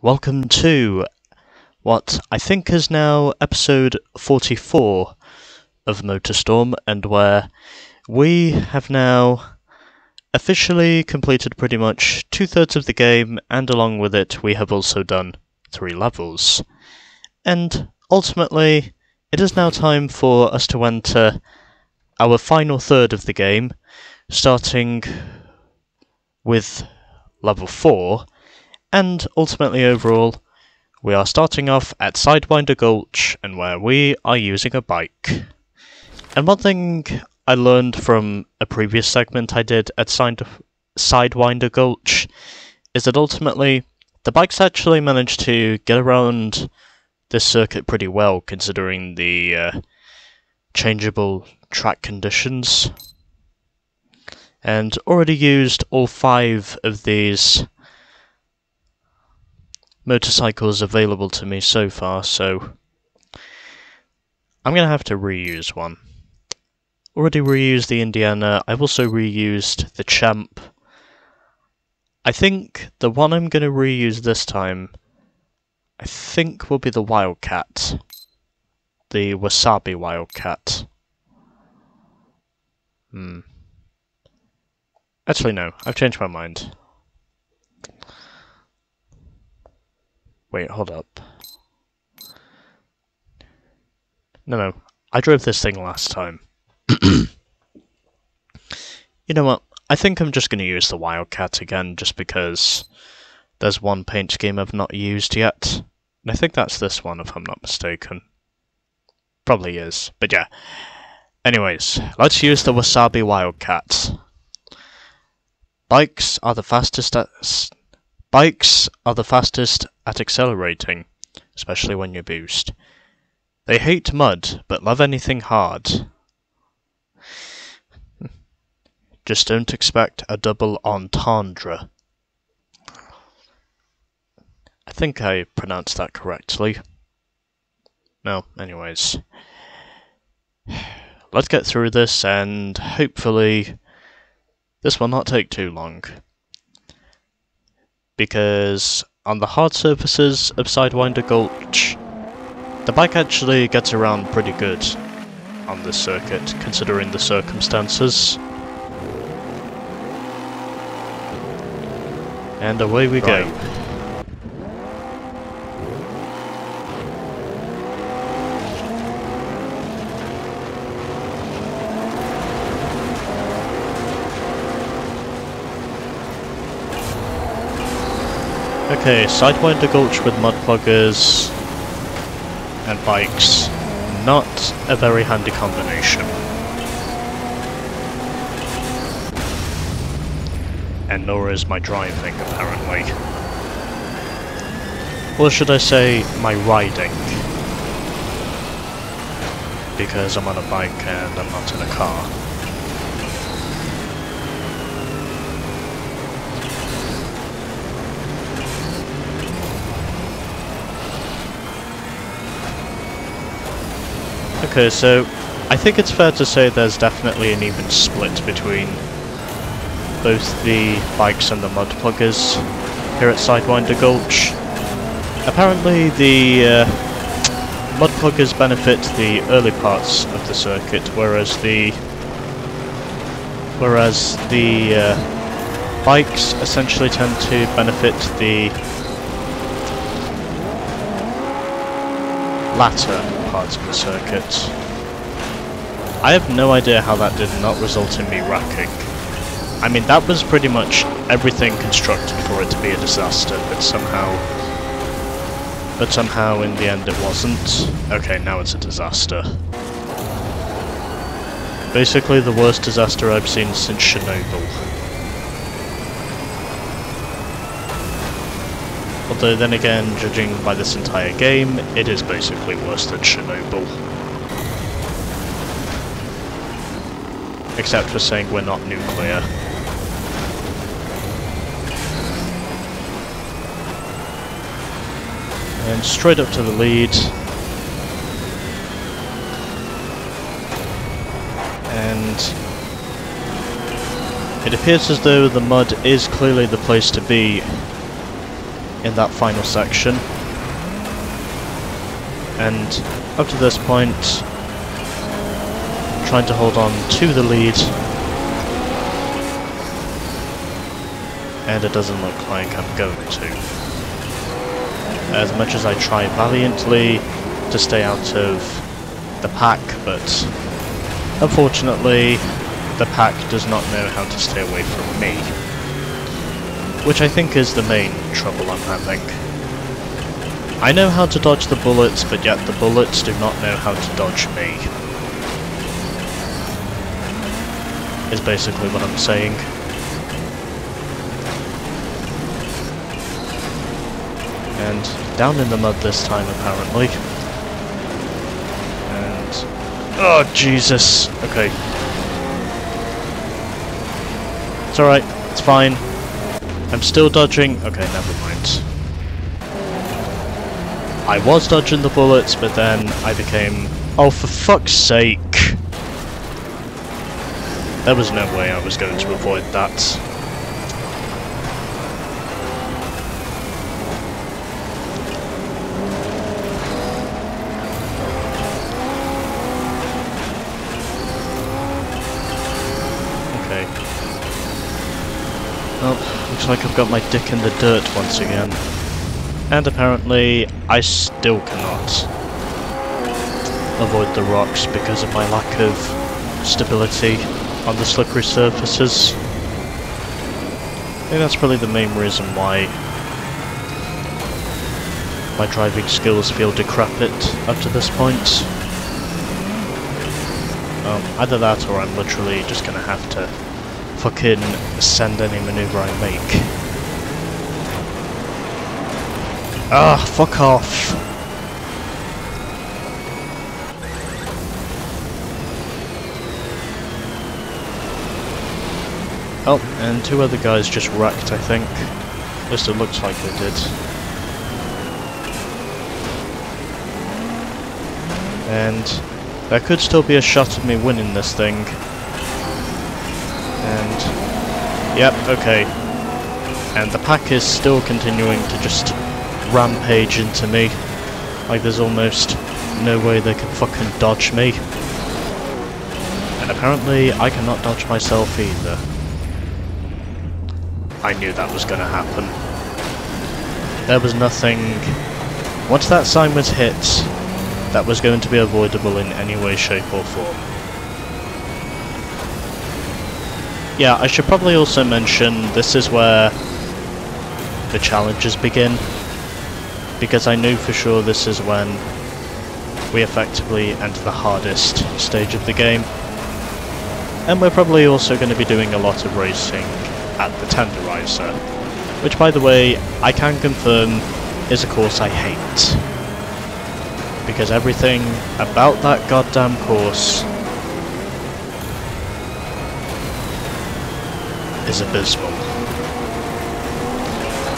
Welcome to what I think is now episode 44 of MotorStorm, and where we have now officially completed pretty much 2/3 of the game, and along with it we have also done 3 levels. And ultimately, it is now time for us to enter our final third of the game, starting with level 4, and ultimately overall, we are starting off at Sidewinder Gulch, and where we are using a bike. And one thing I learned from a previous segment I did at Sidewinder Gulch is that ultimately, the bikes actually managed to get around this circuit pretty well, considering the changeable track conditions. And already used all 5 of these motorcycles available to me so far, so I'm gonna have to reuse one. Already reused the Indiana, I've also reused the Champ. I think the one I'm gonna reuse this time, I think will be the Wildcat. The Wasabi Wildcat. Actually no, I've changed my mind. Wait, hold up. No, I drove this thing last time. You know what, I think I'm just going to use the Wildcat again, just because there's one paint scheme I've not used yet. And I think that's this one, if I'm not mistaken. Probably is, but yeah. Anyways, let's use the Wasabi Wildcat. Bikes are the fastest at accelerating, especially when you boost. They hate mud, but love anything hard. Just don't expect a double entendre. I think I pronounced that correctly. No, anyways. Let's get through this, and hopefully this will not take too long. Because on the hard surfaces of Sidewinder Gulch, the bike actually gets around pretty good on this circuit, considering the circumstances. And away we go. Okay, Sidewinder Gulch with mud pluggers and bikes. Not a very handy combination. And nor is my driving, apparently. Or should I say, my riding? Because I'm on a bike and I'm not in a car. Okay, so I think it's fair to say there's definitely an even split between both the bikes and the mud pluggers here at Sidewinder Gulch. Apparently the mud pluggers benefit the early parts of the circuit, whereas the bikes essentially tend to benefit the latter parts of the circuit. I have no idea how that did not result in me wrecking. I mean, that was pretty much everything constructed for it to be a disaster, but somehow in the end it wasn't. Okay, now it's a disaster. Basically the worst disaster I've seen since Chernobyl. Although then again, judging by this entire game, it is basically worse than Chernobyl. Except for saying we're not nuclear. And straight up to the lead. And it appears as though the mud is clearly the place to be in that final section. And up to this point, trying to hold on to the lead. And it doesn't look like I'm going to. As much as I try valiantly to stay out of the pack, but unfortunately the pack does not know how to stay away from me. Which I think is the main trouble I'm having. I know how to dodge the bullets, but yet the bullets do not know how to dodge me. Is basically what I'm saying. And down in the mud this time, apparently. And... oh, Jesus! Okay. It's alright, it's fine. I'm still dodging... okay, never mind. I was dodging the bullets, but then I became... oh, for fuck's sake! There was no way I was going to avoid that. Well, looks like I've got my dick in the dirt once again. And apparently, I still cannot avoid the rocks because of my lack of stability on the slippery surfaces. I think that's probably the main reason why my driving skills feel decrepit up to this point. Either that or I'm literally just gonna have to fucking send any maneuver I make. Ah, fuck off! Oh, and two other guys just wrecked, I think. At least it looks like they did. And there could still be a shot of me winning this thing. And... yep, okay. And the pack is still continuing to just rampage into me. Like there's almost no way they can fucking dodge me. And apparently I cannot dodge myself either. I knew that was going to happen. There was nothing... once that sign was hit, that was going to be avoidable in any way, shape or form. Yeah, I should probably also mention this is where the challenges begin, because I knew for sure this is when we effectively enter the hardest stage of the game. And we're probably also going to be doing a lot of racing at the tenderizer, which by the way, I can confirm is a course I hate. Because everything about that goddamn course is abysmal.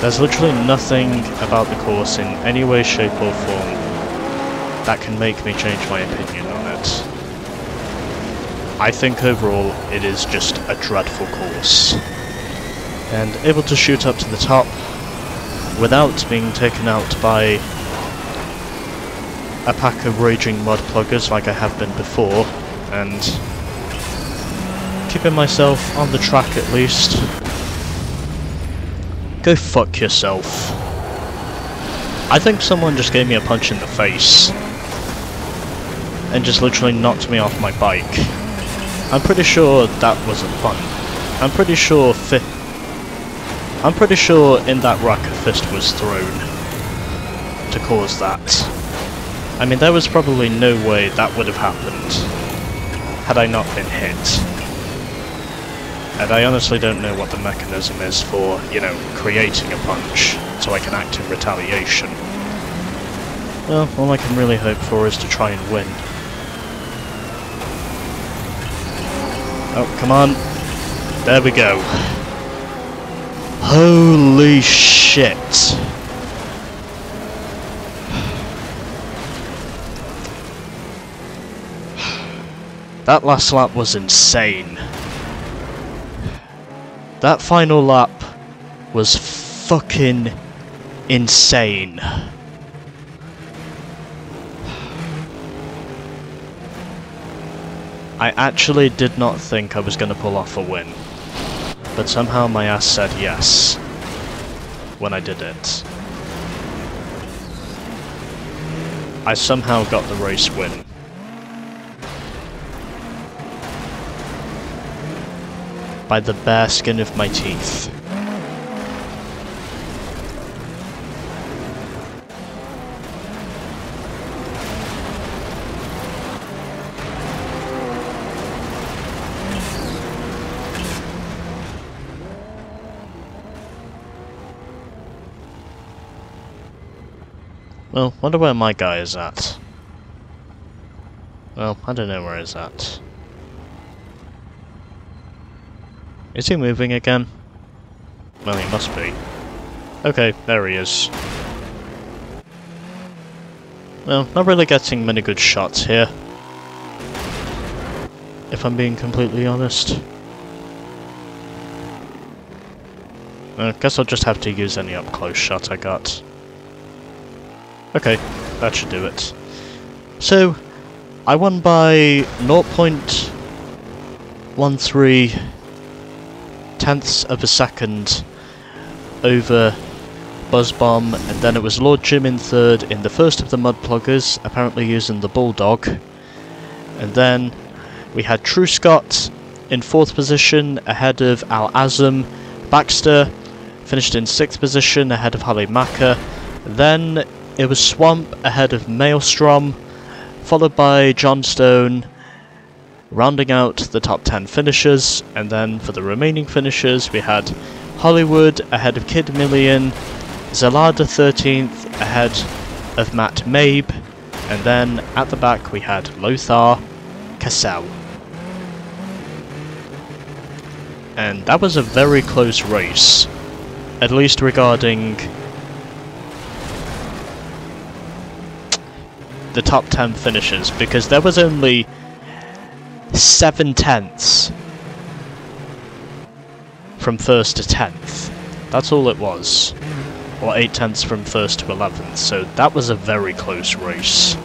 There's literally nothing about the course in any way, shape or form that can make me change my opinion on it. I think overall it is just a dreadful course. And able to shoot up to the top without being taken out by a pack of raging mud pluggers like I have been before, and keeping myself on the track at least. Go fuck yourself. I think someone just gave me a punch in the face and just literally knocked me off my bike. I'm pretty sure that wasn't fun. I'm pretty sure in that rack a fist was thrown to cause that. I mean, there was probably no way that would have happened had I not been hit. And I honestly don't know what the mechanism is for, you know, creating a punch so I can act in retaliation. Well, all I can really hope for is to try and win. Oh, come on. There we go. Holy shit. That last lap was insane. That final lap was fucking insane. I actually did not think I was going to pull off a win, but somehow my ass said yes when I did it. I somehow got the race win. By the bare skin of my teeth. Well, wonder where my guy is at. Well, I don't know where he's at. Is he moving again? Well, he must be. Okay, there he is. Well, not really getting many good shots here, if I'm being completely honest. I guess I'll just have to use any up-close shot I got. Okay, that should do it. So, I won by 0.13 tenths of a second over Buzzbomb, and then it was Lord Jim in third in the first of the Mudpluggers, apparently using the Bulldog. And then we had True Scott in fourth position ahead of Al Azam. Baxter finished in sixth position ahead of Holly Macker. Then it was Swamp ahead of Maelstrom, followed by John Stone, rounding out the top 10 finishers. And then for the remaining finishers we had Hollywood ahead of Kid Million, Zelada 13th ahead of Matt Mabe, and then at the back we had Lothar Cassell. And that was a very close race, at least regarding the top 10 finishers, because there was only 7 tenths from first to 10th. That's all it was. Or 8 tenths from first to 11th, so that was a very close race.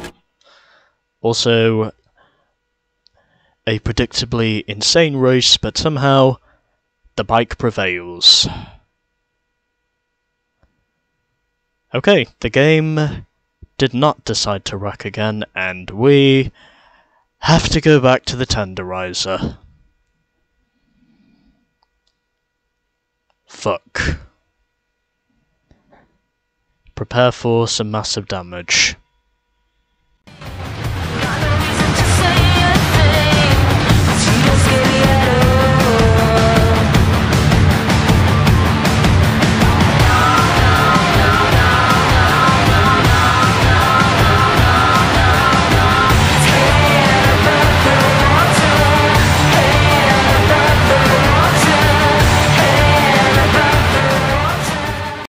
Also, a predictably insane race, but somehow the bike prevails. Okay, the game did not decide to wreck again, and we have to go back to the tenderizer. Fuck. Prepare for some massive damage.